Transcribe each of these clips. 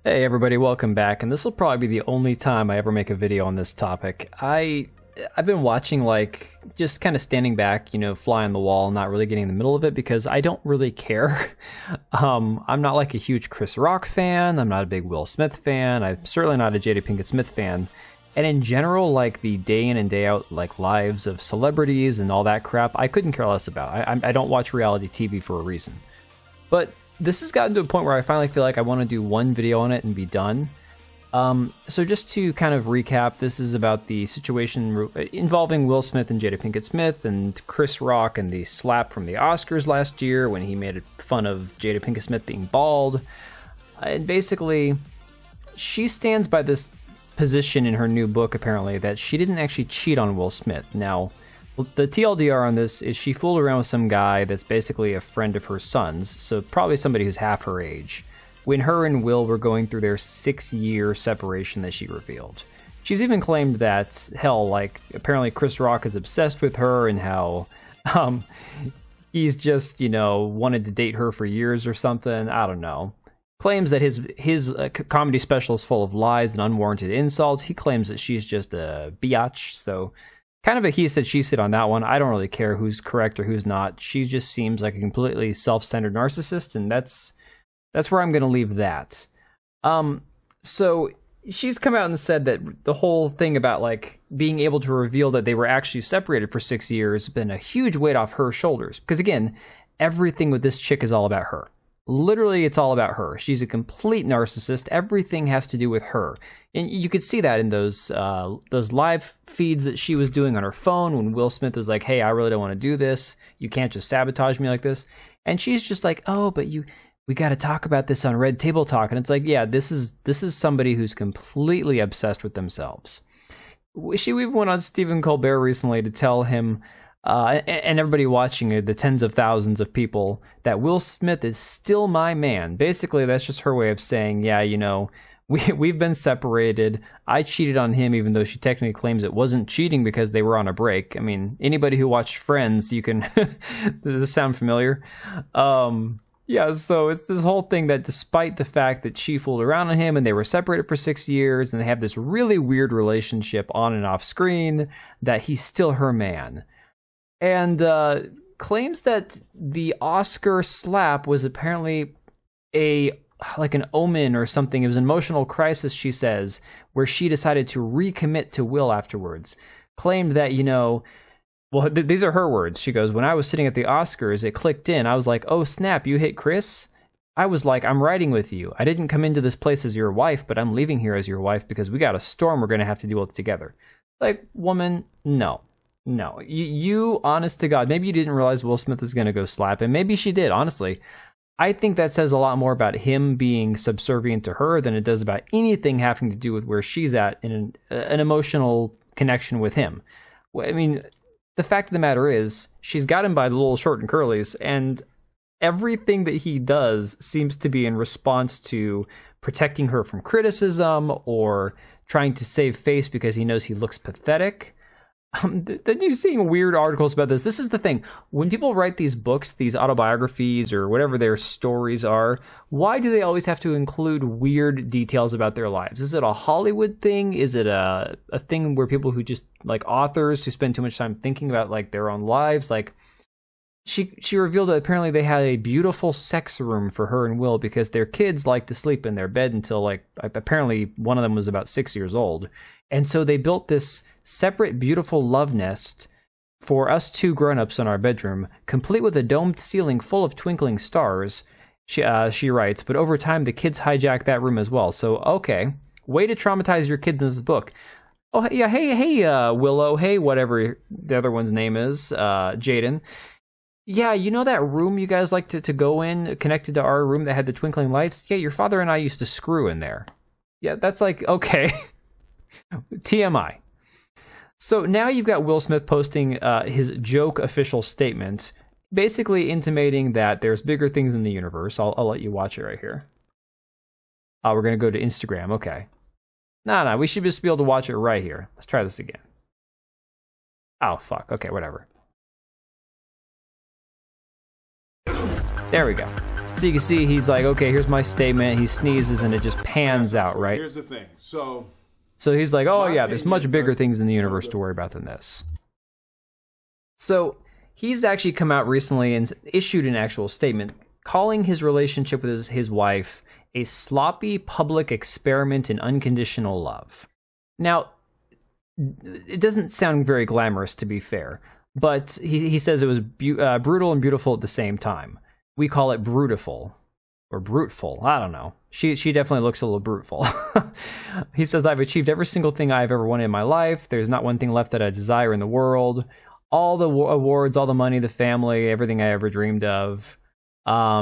Hey everybody, welcome back, and this will probably be the only time I ever make a video on this topic. I've been watching, like, just kind of standing back, you know, fly on the wall, not really getting in the middle of it because I don't really care. I'm not like a huge Chris Rock fan, I'm not a big Will Smith fan, I'm certainly not a Jada Pinkett Smith fan. And in general, like the day in and day out, like lives of celebrities and all that crap, I couldn't care less about. I don't watch reality TV for a reason. But this has gotten to a point where I finally feel like I want to do one video on it and be done. So just to kind of recap, this is about the situation involving Will Smith and Jada Pinkett Smith and Chris Rock and the slap from the Oscars last year when he made fun of Jada Pinkett Smith being bald. And basically, she stands by this position in her new book, apparently, that she didn't actually cheat on Will Smith. Now, the TLDR on this is she fooled around with some guy that's basically a friend of her son's, so probably somebody who's half her age, when her and Will were going through their 6-year separation that she revealed. She's even claimed that, hell, like, apparently Chris Rock is obsessed with her and how he's just, you know, wanted to date her for years or something. I don't know. Claims that his comedy special is full of lies and unwarranted insults. He claims that she's just a biatch, so kind of a he said, she said on that one. I don't really care who's correct or who's not. She just seems like a completely self-centered narcissist, and that's where I'm going to leave that. So she's come out and said that the whole thing about like being able to reveal that they were actually separated for 6 years has been a huge weight off her shoulders. Because again, everything with this chick is all about her. Literally, it's all about her. She's a complete narcissist. Everything has to do with her. And you could see that in those live feeds that she was doing on her phone when Will Smith was like, hey, I really don't want to do this. You can't just sabotage me like this. And she's just like, oh, but we got to talk about this on Red Table Talk. And it's like, yeah, this is somebody who's completely obsessed with themselves. She even went on Stephen Colbert recently to tell him, and everybody watching it, the tens of thousands of people, that Will Smith is still my man. Basically, that's just her way of saying, yeah, you know, we've been separated. I cheated on him, even though she technically claims it wasn't cheating because they were on a break. I mean, anybody who watched Friends, you can... Does this sound familiar? Yeah, so it's this whole thing that despite the fact that she fooled around on him and they were separated for 6 years and they have this really weird relationship on and off screen, that he's still her man. And claims that the Oscar slap was apparently like an omen or something. It was an emotional crisis, she says, where she decided to recommit to Will afterwards. Claimed that, you know, well, these are her words. She goes, when I was sitting at the Oscars, it clicked in. I was like, oh, snap, you hit Chris? I was like, I'm riding with you. I didn't come into this place as your wife, but I'm leaving here as your wife because we got a storm we're going to have to deal with together. Like, woman, no. No, you, honest to God, maybe you didn't realize Will Smith was going to go slap him. Maybe she did, honestly. I think that says a lot more about him being subservient to her than it does about anything having to do with where she's at in an emotional connection with him. I mean, the fact of the matter is, she's got him by the little short and curlies, and everything that he does seems to be in response to protecting her from criticism or trying to save face because he knows he looks pathetic. Then you're seeing weird articles about this. This is the thing. When people write these books, these autobiographies, or whatever their stories are, why do they always have to include weird details about their lives? Is it a Hollywood thing? Is it a thing where people who just, like authors who spend too much time thinking about, like, their own lives? Like, she revealed that apparently they had a beautiful sex room for her and Will because their kids like to sleep in their bed until, like, apparently one of them was about 6 years old. And so they built this separate, beautiful love nest for us two grown-ups in our bedroom, complete with a domed ceiling full of twinkling stars, she writes. But over time, the kids hijacked that room as well. So, okay, way to traumatize your kids in this book. Oh, yeah, hey, Willow, hey, whatever the other one's name is, Jaden. Yeah, you know that room you guys like to go in, connected to our room that had the twinkling lights? Yeah, your father and I used to screw in there. Yeah, that's like, okay. TMI. So now you've got Will Smith posting his joke official statement, basically intimating that there's bigger things in the universe. I'll let you watch it right here. We're going to go to Instagram. Okay. No, we should just be able to watch it right here. Let's try this again. Oh, fuck. Okay, whatever. There we go. So you can see he's like, okay, here's my statement. He sneezes and it just pans out, right? Here's the thing. So he's like, oh yeah, there's much bigger things in the universe to worry about than this. So he's actually come out recently and issued an actual statement calling his relationship with his wife a sloppy public experiment in unconditional love. Now, it doesn't sound very glamorous, to be fair, but he says it was brutal and beautiful at the same time. We call it brutiful, or bruteful, I don't know. She definitely looks a little bruteful. He says, I've achieved every single thing I've ever wanted in my life. There's not one thing left that I desire in the world. All the awards, all the money, the family, everything I ever dreamed of.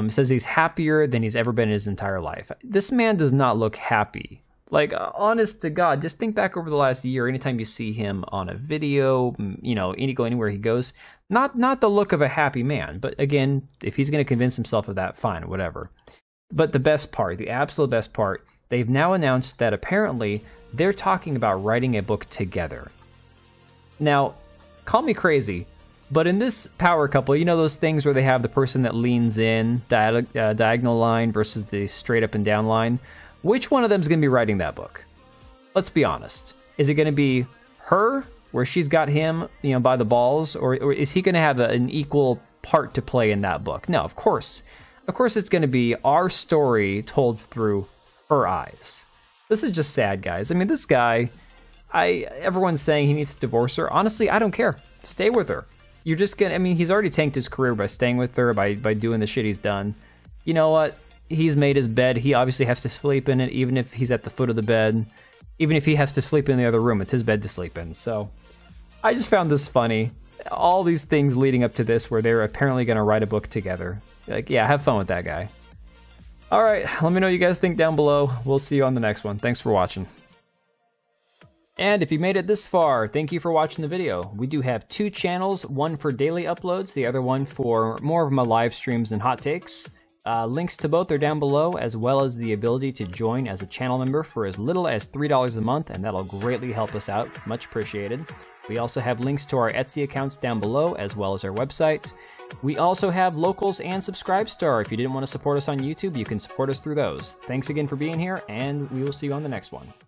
Says he's happier than he's ever been in his entire life. This man does not look happy. Like, honest to God, just think back over the last year. Anytime you see him on a video, you know, anywhere he goes, not the look of a happy man. But again, if he's going to convince himself of that, fine, whatever. But the best part, the absolute best part, they've now announced that apparently they're talking about writing a book together. Now, call me crazy, but in this power couple, you know those things where they have the person that leans in, diagonal line versus the straight up and down line? Which one of them is going to be writing that book? Let's be honest. Is it going to be her, where she's got him, you know, by the balls, or is he going to have an equal part to play in that book? No, of course. Of course it's going to be our story told through her eyes. This is just sad, guys. I mean, this guy, everyone's saying he needs to divorce her. Honestly, I don't care. Stay with her. You're just gonna, I mean, he's already tanked his career by staying with her, by doing the shit he's done. You know what? He's made his bed. He obviously has to sleep in it, even if he's at the foot of the bed. Even if he has to sleep in the other room, it's his bed to sleep in. So, I just found this funny. All these things leading up to this, where they're apparently going to write a book together. Like, yeah, have fun with that guy. Alright, let me know what you guys think down below. We'll see you on the next one. Thanks for watching. And if you made it this far, thank you for watching the video. We do have 2 channels, one for daily uploads, the other one for more of my live streams and hot takes. Links to both are down below, as well as the ability to join as a channel member for as little as $3 a month, and that'll greatly help us out. Much appreciated. We also have links to our Etsy accounts down below, as well as our website. We also have locals and Subscribestar. If you didn't want to support us on YouTube, you can support us through those. Thanks again for being here, and we will see you on the next one.